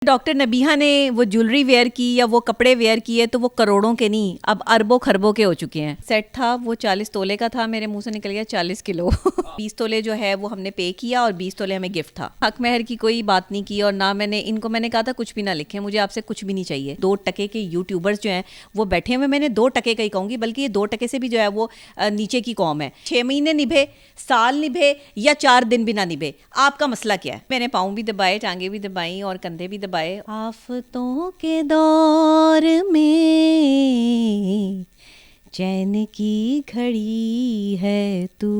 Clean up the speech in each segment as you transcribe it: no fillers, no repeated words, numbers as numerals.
Doctor Nabiha ने वो jewellery where की या वो कपड़े वेयर किए तो वो करोड़ों के नहीं, अब अरबों खरबों के हो चुके हैं। सेट था वो 40 तोले का था, मेरे मुंह से निकल गया 40 किलो 20 तोले जो है वो हमने पे किया और 20 तोले हमें गिफ्ट था। हक महर की कोई बात नहीं की और ना मैंने कहा था कुछ भी ना लिखे, मुझे आपसे कुछ भी नहीं चाहिए। 2 टके के यूट्यूबर्स जो हैं वो बैठे हुए, मैंने 2 टके का ही कहूँगी, बल्कि ये 2 टके से भी जो है वो नीचे की कौम है। 6 महीने निभे, साल निभे या 4 दिन भी ना निभे, आपका मसला क्या है। मैंने पाँव भी दबाए, टांगे भी दबाई और कंधे भी दबाए। आफतों के दौर में चैन की घड़ी है तू।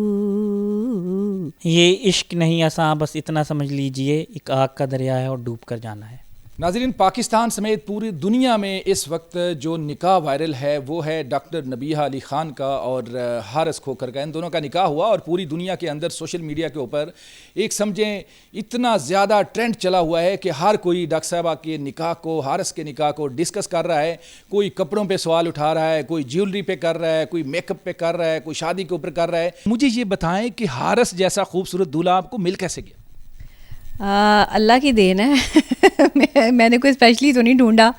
ये इश्क नहीं आसान, बस इतना समझ लीजिए, एक आग का दरिया है और डूब कर जाना है। नाज़रीन, पाकिस्तान समेत पूरी दुनिया में इस वक्त जो निकाह वायरल है वो है डॉक्टर नबीहा अली ख़ान का और हारिस खोखर का। इन दोनों का निकाह हुआ और पूरी दुनिया के अंदर सोशल मीडिया के ऊपर एक समझें इतना ज़्यादा ट्रेंड चला हुआ है कि हर कोई डॉक्टर साहबा के निकाह को, हारिस के निकाह को डिस्कस कर रहा है। कोई कपड़ों पे सवाल उठा रहा है, कोई ज्वेलरी पे कर रहा है, कोई मेकअप पे कर रहा है, कोई शादी के ऊपर कर रहा है। मुझे ये बताएं कि हारिस जैसा खूबसूरत दूल्हा आपको मिल कैसे गया? अल्लाह की देन है मैंने कोई स्पेशली तो नहीं ढूंढा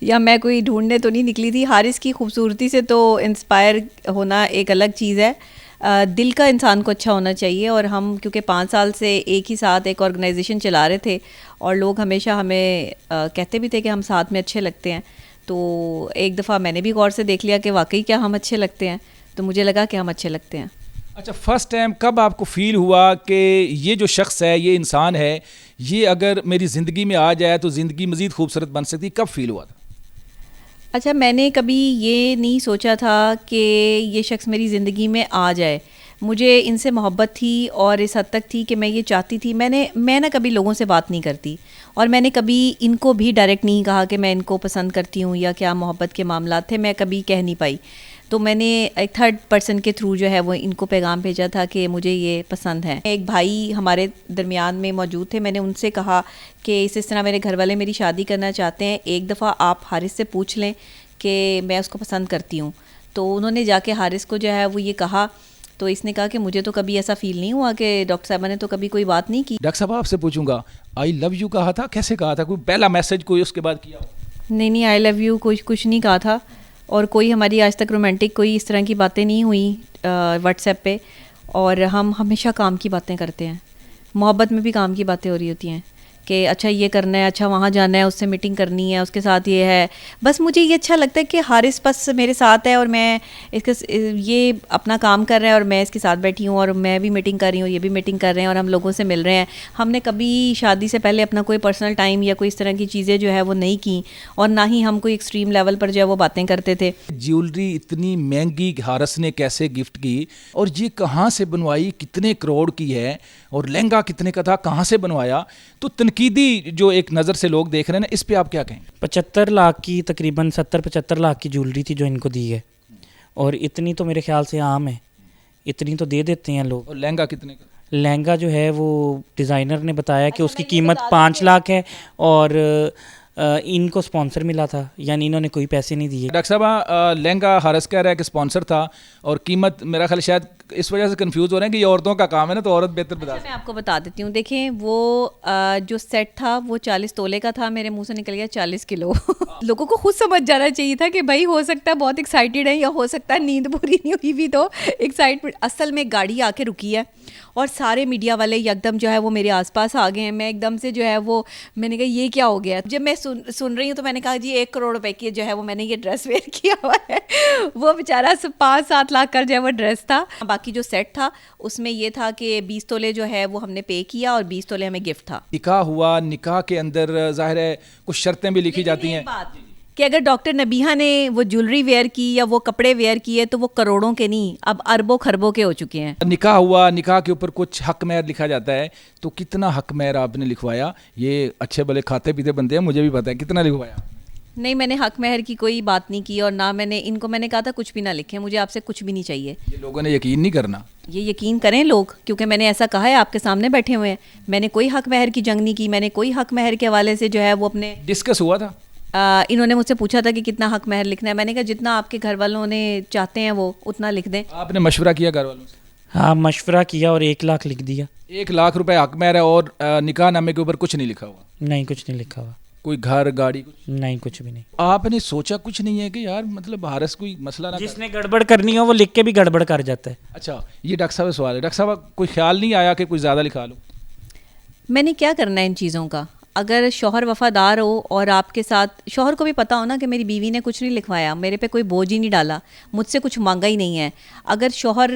या मैं कोई ढूंढने तो नहीं निकली थी। हारिस की खूबसूरती से तो इंस्पायर होना एक अलग चीज़ है। दिल का इंसान को अच्छा होना चाहिए। और हम क्योंकि 5 साल से एक ही साथ एक ऑर्गेनाइजेशन चला रहे थे और लोग हमेशा हमें कहते भी थे कि हम साथ में अच्छे लगते हैं, तो एक दफ़ा मैंने भी गौर से देख लिया कि वाकई क्या हम अच्छे लगते हैं, तो मुझे लगा कि हम अच्छे लगते हैं। अच्छा, फर्स्ट टाइम कब आपको फील हुआ कि ये जो शख्स है, ये इंसान है, ये अगर मेरी ज़िंदगी में आ जाए तो ज़िंदगी मज़ीद खूबसूरत बन सकती? कब फील हुआ था? अच्छा, मैंने कभी ये नहीं सोचा था कि ये शख्स मेरी ज़िंदगी में आ जाए। मुझे इनसे मोहब्बत थी और इस हद तक थी कि मैं ये चाहती थी। मैं ना कभी लोगों से बात नहीं करती और मैंने कभी इनको भी डायरेक्ट नहीं कहा कि मैं इनको पसंद करती हूँ या क्या मोहब्बत के मामला थे, मैं कभी कह नहीं पाई। तो मैंने एक थर्ड पर्सन के थ्रू जो है वो इनको पैगाम भेजा था कि मुझे ये पसंद है। एक भाई हमारे दरमियान में मौजूद थे, मैंने उनसे कहा कि इस तरह मेरे घर वाले मेरी शादी करना चाहते हैं, एक दफ़ा आप हारिस से पूछ लें कि मैं उसको पसंद करती हूँ। तो उन्होंने जाके हारिस को जो है वो ये कहा, तो इसने कहा कि मुझे तो कभी ऐसा फील नहीं हुआ कि डॉक्टर साहबा ने तो कभी कोई बात नहीं की। डॉक्टर साहब आपसे पूछूंगा, आई लव यू कहा था, कैसे कहा था? कोई पहला मैसेज कोई उसके बाद किया? नहीं, आई लव यू कुछ नहीं कहा था और कोई हमारी आज तक रोमांटिक कोई इस तरह की बातें नहीं हुई व्हाट्सएप पे। और हम हमेशा काम की बातें करते हैं, मोहब्बत में भी काम की बातें हो रही होती हैं कि अच्छा ये करना है, अच्छा वहाँ जाना है, उससे मीटिंग करनी है, उसके साथ ये है। बस मुझे ये अच्छा लगता है कि हारिस बस मेरे साथ है और मैं ये अपना काम कर रहे हैं और मैं इसके साथ बैठी हूँ और मैं भी मीटिंग कर रही हूँ, ये भी मीटिंग कर रहे हैं और हम लोगों से मिल रहे हैं। हमने कभी शादी से पहले अपना कोई पर्सनल टाइम या कोई इस तरह की चीज़ें जो है वो नहीं की और ना ही हम कोई एक्सट्रीम लेवल पर जो है वो बातें करते थे। ज्वेलरी इतनी महंगी हारिस ने कैसे गिफ्ट की और ये कहाँ से बनवाई, कितने करोड़ की है और लहंगा कितने का था, कहाँ से बनवाया? तो तनकीदी जो एक नज़र से लोग देख रहे हैं ना, इस पे आप क्या कहें? 75 लाख की, तकरीबन 70-75 लाख की ज्वेलरी थी जो इनको दी है और इतनी तो मेरे ख्याल से आम है, इतनी तो दे देते हैं लोग। और लहंगा कितने का? लहंगा जो है वो डिज़ाइनर ने बताया कि उसकी कीमत 5 लाख है और इनको स्पॉन्सर मिला था, यानी इन्होंने कोई पैसे नहीं दिए। डॉक्टर साहब, लहंगा हारिस कह रहा है कि स्पॉन्सर था और कीमत मेरा ख्याल शायद इस वजह से कंफ्यूज हो रहे हैं कि ये औरतों का काम है ना, तो औरत बेहतर बता सकती है। मैं आपको बता देती हूँ। देखें, वो जो सेट था वो 40 तोले का था, मेरे मुंह से निकल गया 40 किलो लोगों को खुद समझ जाना चाहिए था कि भाई हो सकता है बहुत एक्साइटेड है या हो सकता है नींद पूरी नहीं हुई भी, तो एक्साइटमेंट। असल में गाड़ी आके रुकी है और सारे मीडिया वाले एकदम जो है वो मेरे आसपास आ गए हैं। मैं एकदम से जो है वो मैंने कहा ये क्या हो गया। जब मैं सुन रही हूँ तो मैंने कहा जी 1 करोड़ रुपए की जो है वो मैंने ये ड्रेस वेयर किया हुआ है वो बेचारा 5-7 लाख का जो है वो ड्रेस था। बाकी जो सेट था उसमें ये था कि 20 तोले जो है वो हमने पे किया और 20 तोले हमें गिफ्ट था। निकाह हुआ, निकाह के अंदर जाहिर है कुछ शर्तें भी लिखी जाती हैं कि अगर डॉक्टर नबीहा ने वो ज्वेलरी वेयर की या वो कपड़े वेयर किए तो वो करोड़ों के नहीं, अब अरबों खरबों के हो चुके हैं। निकाह हुआ, निकाह के ऊपर कुछ हक महर लिखा जाता है, तो कितना हक महर आपने लिखवाया? ये अच्छे भले खाते पीते बनते हैं, मुझे भी पता है, कितना लिखवाया? नहीं, मैंने हक महर की कोई बात नहीं की और ना मैंने कहा था कुछ भी ना लिखें, मुझे आपसे कुछ भी नहीं चाहिए। ये लोगों ने यकीन नहीं करना। ये यकीन करें लोग, क्योंकि मैंने ऐसा कहा है, आपके सामने बैठे हुए हैं। मैंने कोई हक महर की जंग नहीं की, मैंने कोई हक महर के हवाले से जो है वो अपने डिस्कस हुआ था। इन्होंने मुझसे पूछा था कि कितना हक महर लिखना है, मैंने कहा जितना आपके घर वालों ने चाहते हैं वो उतना लिख दें। आपने मशवरा किया घर वालों से? हाँ, मशवरा किया और 1 लाख लिख दिया। 1 लाख रुपए हक महर है और निकाह नामे के ऊपर कुछ नहीं लिखा हुआ? नहीं, कुछ नहीं लिखा हुआ। कोई घर गाड़ी कुछ? नहीं, कुछ भी नहीं। आपने सोचा कुछ नहीं है कि यार मतलब हारस कोई मसला ना कर? जिसने गड़बड़ करनी हो वो लिख के भी गड़बड़ कर जाता है। अच्छा, ये डॉक्टर साहब का सवाल है। डॉक्टर साहब, कोई ख्याल नहीं आया कि कुछ ज़्यादा लिखा लो? मैंने क्या करना है इन चीज़ों का? अगर शौहर वफ़ादार हो और आपके साथ शौहर को भी पता हो ना कि मेरी बीवी ने कुछ नहीं लिखवाया, मेरे पे कोई बोझ ही नहीं डाला, मुझसे कुछ मांगा ही नहीं है, अगर शौहर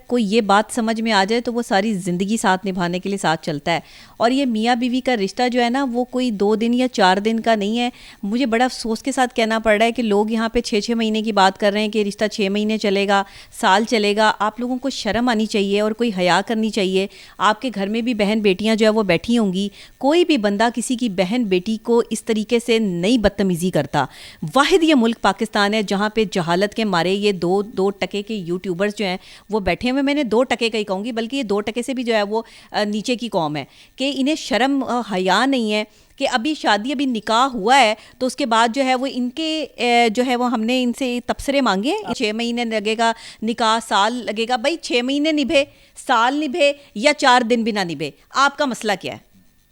को ये बात समझ में आ जाए तो वो सारी ज़िंदगी साथ निभाने के लिए साथ चलता है। और ये मियाँ बीवी का रिश्ता जो है ना, वो कोई 2 दिन या 4 दिन का नहीं है। मुझे बड़ा अफसोस के साथ कहना पड़ रहा है कि लोग यहाँ पे 6-6 महीने की बात कर रहे हैं कि रिश्ता 6 महीने चलेगा, साल चलेगा। आप लोगों को शर्म आनी चाहिए और कोई हया करनी चाहिए। आपके घर में भी बहन बेटियाँ जो है वो बैठी होंगी, कोई भी बंदा किसी की बहन बेटी को इस तरीके से नहीं बदतमीज़ी करता। वाहिद ये मुल्क पाकिस्तान है जहाँ पे जहालत के मारे ये दो टके के यूट्यूबर्स जो हैं वो बैठे हुए, मैंने 2 टके का ही कहूँगी, बल्कि ये 2 टके से भी जो है वो नीचे की कौम है कि इन्हें शर्म हया नहीं है कि अभी शादी, अभी निकाह हुआ है तो उसके बाद जो है वो इनके जो है वो हमने इनसे तबसरे मांगे। 6 महीने लगेगा निकाह, साल लगेगा। भाई 6 महीने निभे, साल निभे या 4 दिन भी ना निभे, आपका मसला क्या है?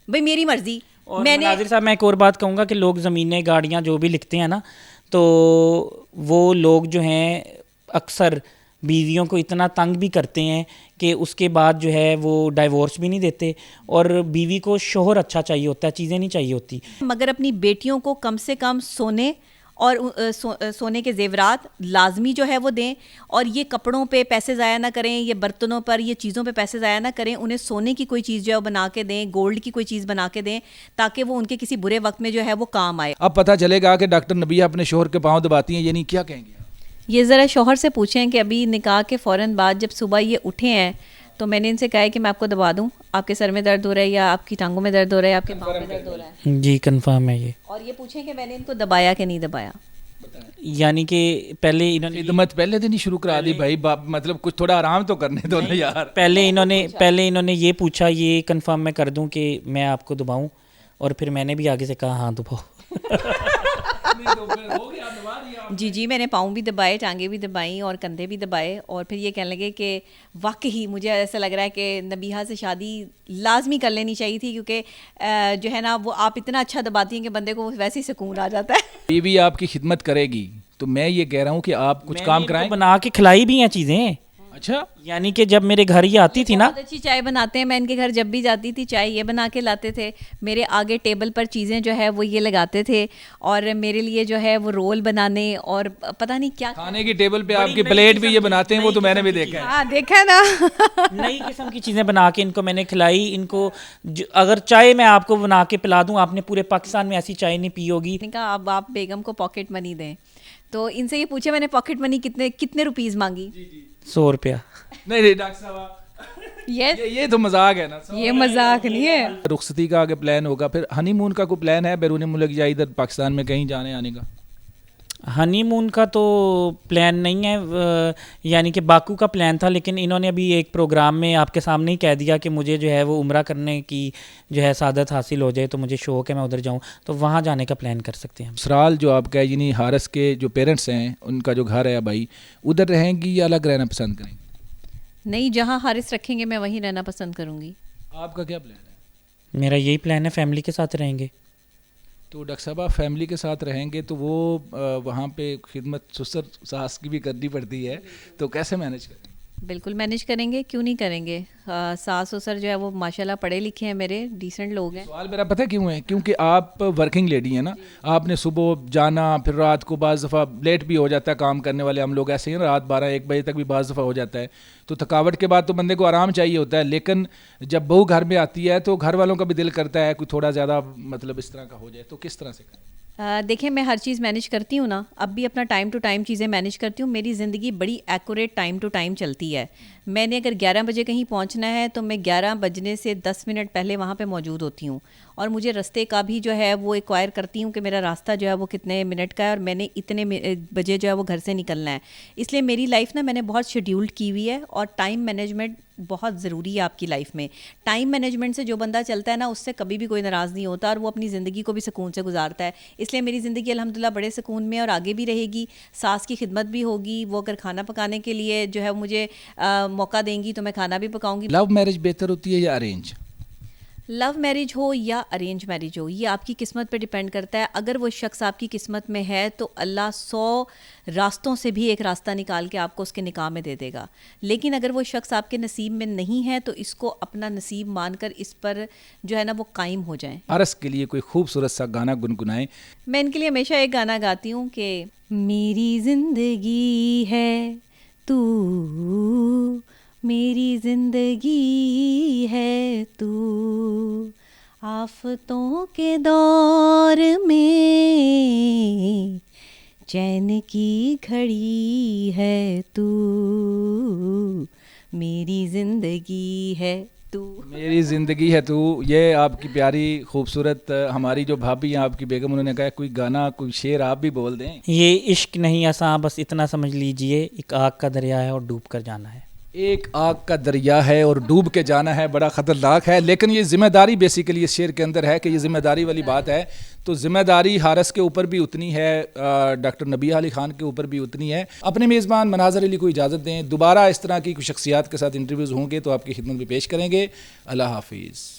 भाई मेरी मर्जी। और नाज़िर साहब, मैं एक और बात कहूँगा कि लोग ज़मीनें, गाड़ियाँ जो भी लिखते हैं ना, तो वो लोग जो हैं अक्सर बीवियों को इतना तंग भी करते हैं कि उसके बाद जो है वो डाइवोर्स भी नहीं देते। और बीवी को शोहर अच्छा चाहिए होता है, चीज़ें नहीं चाहिए होती। मगर अपनी बेटियों को कम से कम सोने और सोने के जेवरात लाजमी जो है वो दें। और ये कपड़ों पे पैसे ज़ाया ना करें, ये बर्तनों पर, ये चीज़ों पे पैसे ज़ाया ना करें। उन्हें सोने की कोई चीज़ जो है वो बना के दें, गोल्ड की कोई चीज़ बना के दें, ताकि वो उनके किसी बुरे वक्त में जो है वो काम आए। अब पता चलेगा कि डॉक्टर नबिया अपने शोहर के पाँव दबाती हैं, यानी क्या कहेंगे? ये ज़रा शौहर से पूछें कि अभी निकाह के फ़ौरन बाद जब सुबह ये उठे हैं तो मैंने इनसे कहा है कि मैं आपको दबा दूं, आपके सर में दर्द हो रहा है या आपकी टांगों में दर्द हो रहा है, आपके पाँव में दर्द हो रहा है। जी, कंफर्म है ये। और ये पूछें कि मैंने इनको दबाया कि नहीं दबाया। यानी कि पहले इन्होंने खिदमत पहले दिन ही शुरू करा दी भाई, मतलब कुछ थोड़ा आराम तो करने दो ना यार। पहले इन्होंने ये पूछा, ये कंफर्म मैं कर दूं कि मैं आपको दबाऊं, और फिर मैंने भी आगे से कहा हाँ दबाओ। जी, मैंने पाँव भी दबाए, टांगे भी दबाई और कंधे भी दबाए। और फिर ये कहने लगे कि वाकई मुझे ऐसा लग रहा है कि नबीहा से शादी लाजमी कर लेनी चाहिए थी, क्योंकि जो है ना वो आप इतना अच्छा दबाती हैं कि बंदे को वैसे ही सुकून आ जाता है। बीवी आपकी खिदमत करेगी तो मैं ये कह रहा हूँ कि आप कुछ काम कराएं। बना के खिलाई भी हैं चीज़ें। अच्छा, यानी कि जब मेरे घर ये आती थी ना, बहुत अच्छी चाय बनाते हैं। मैं इनके घर जब भी जाती थी चाय ये बना के लाते थे, मेरे आगे टेबल पर चीज़ें जो है वो ये लगाते थे, और मेरे लिए जो है वो रोल बनाने और पता नहीं क्या खाने की टेबल पे आपकी प्लेट भी ये बनाते हैं, वो तो मैंने भी देखा है। हाँ देखा है ना। नई किस्म की चीज़ें बना के इनको मैंने खिलाई। इनको अगर चाय मैं आपको बना के पिला दूं, आपने पूरे पाकिस्तान में ऐसी चाय नहीं पी होगी। मैंने कहा अब आप बेगम को पॉकेट मनी दें, तो इनसे ये पूछे मैंने पॉकेट मनी कितने रुपीस मांगी। 100 रुपया। नहीं डॉक्टर साहब, यस, ये तो मजाक है ना। ये मजाक नहीं है। रुखसती का आगे प्लान होगा, फिर हनीमून का कोई प्लान है बैरून मुल्क या इधर पाकिस्तान में कहीं जाने आने का? हनीमून का तो प्लान नहीं है, यानी कि बाकू का प्लान था, लेकिन इन्होंने अभी एक प्रोग्राम में आपके सामने ही कह दिया कि मुझे जो है वो उम्रा करने की जो है सादत हासिल हो जाए, तो मुझे शौक़ है मैं उधर जाऊं, तो वहाँ जाने का प्लान कर सकते हैं। ससुराल जो आपका है, यानी हारस के जो पेरेंट्स हैं, उनका जो घर है भाई, उधर रहेंगी या अलग रहना पसंद करेंगी? नहीं, जहाँ हारिस रखेंगे मैं वहीं रहना पसंद करूँगी। आपका क्या प्लान है? मेरा यही प्लान है, फैमिली के साथ रहेंगे। तो डॉक्टर साहब, आप फैमिली के साथ रहेंगे तो वो वहाँ पे खिदमत ससुर सास की भी करनी पड़ती है, तो कैसे मैनेज करेंगे? बिल्कुल मैनेज करेंगे, क्यों नहीं करेंगे। सास ससुर जो है वो माशाल्लाह पढ़े लिखे हैं, मेरे डिसेंट लोग हैं। सवाल मेरा पता है क्यों है? क्योंकि आप वर्किंग लेडी हैं ना, आपने सुबह जाना, फिर रात को बाज़ दफ़ा लेट भी हो जाता है, काम करने वाले हम लोग ऐसे ही ना, रात 12-1 बजे तक भी बाज़ दफ़ा हो जाता है, तो थकावट के बाद तो बंदे को आराम चाहिए होता है। लेकिन जब बहू घर में आती है तो घर वालों का भी दिल करता है कोई थोड़ा ज़्यादा मतलब इस तरह का हो जाए, तो किस तरह से करें? देखिए, मैं हर चीज़ मैनेज करती हूँ ना, अब भी अपना टाइम टू टाइम चीज़ें मैनेज करती हूँ। मेरी ज़िंदगी बड़ी एक्यूरेट टाइम टू टाइम चलती है। मैंने अगर 11 बजे कहीं पहुँचना है तो मैं 11 बजने से 10 मिनट पहले वहाँ पे मौजूद होती हूँ। और मुझे रास्ते का भी जो है वो एक्वायर करती हूँ कि मेरा रास्ता जो है वो कितने मिनट का है और मैंने इतने बजे जो है वो घर से निकलना है। इसलिए मेरी लाइफ ना मैंने बहुत शेड्यूल्ड की हुई है, और टाइम मैनेजमेंट बहुत ज़रूरी है आपकी लाइफ में। टाइम मैनेजमेंट से जो बंदा चलता है ना, उससे कभी भी कोई नाराज़ नहीं होता, और वो अपनी ज़िंदगी को भी सुकून से गुजारता है। इसलिए मेरी ज़िंदगी अल्हम्दुलिल्लाह बड़े सुकून में और आगे भी रहेगी। सास की खिदमत भी होगी, वो अगर खाना पकाने के लिए जो है मुझे मौका देंगी तो मैं खाना भी पकाऊंगी। लव मैरिज बेहतर होती है या अरेंज? लव मैरिज हो या अरेंज मैरिज हो, ये आपकी किस्मत पे डिपेंड करता है। अगर वो शख्स आपकी किस्मत में है तो अल्लाह 100 रास्तों से भी एक रास्ता निकाल के आपको उसके निकाह में दे देगा। लेकिन अगर वो शख्स आपके नसीब में नहीं है तो इसको अपना नसीब मानकर इस पर जो है ना वो कायम हो जाएं। आरस के लिए कोई खूबसूरत सा गाना गुनगुनाएं। मैं इनके लिए हमेशा एक गाना गाती हूँ कि मेरी जिंदगी है तू, मेरी जिंदगी है तू, आफतों के दौर में चैन की घड़ी है तू, मेरी जिंदगी है तू। मेरी ज़िंदगी है तू, ये आपकी प्यारी खूबसूरत हमारी जो भाभी हैं आपकी बेगम, उन्होंने कहा कोई गाना कोई शेर आप भी बोल दें। ये इश्क नहीं आसान, बस इतना समझ लीजिए, एक आग का दरिया है और डूब कर जाना है। एक आग का दरिया है और डूब के जाना है, बड़ा ख़तरनाक है, लेकिन ये ज़िम्मेदारी बेसिकली इस शेर के अंदर है कि ये ज़िम्मेदारी वाली बात है। तो ज़िम्मेदारी हारस के ऊपर भी उतनी है, डॉक्टर नबीहा अली ख़ान के ऊपर भी उतनी है। अपने मेज़बान मनाज़र अली को इजाज़त दें, दोबारा इस तरह की कुछ शख्सियात के साथ इंटरव्यूज़ होंगे तो आपकी खिदमत में पेश करेंगे। अल्लाह हाफिज़।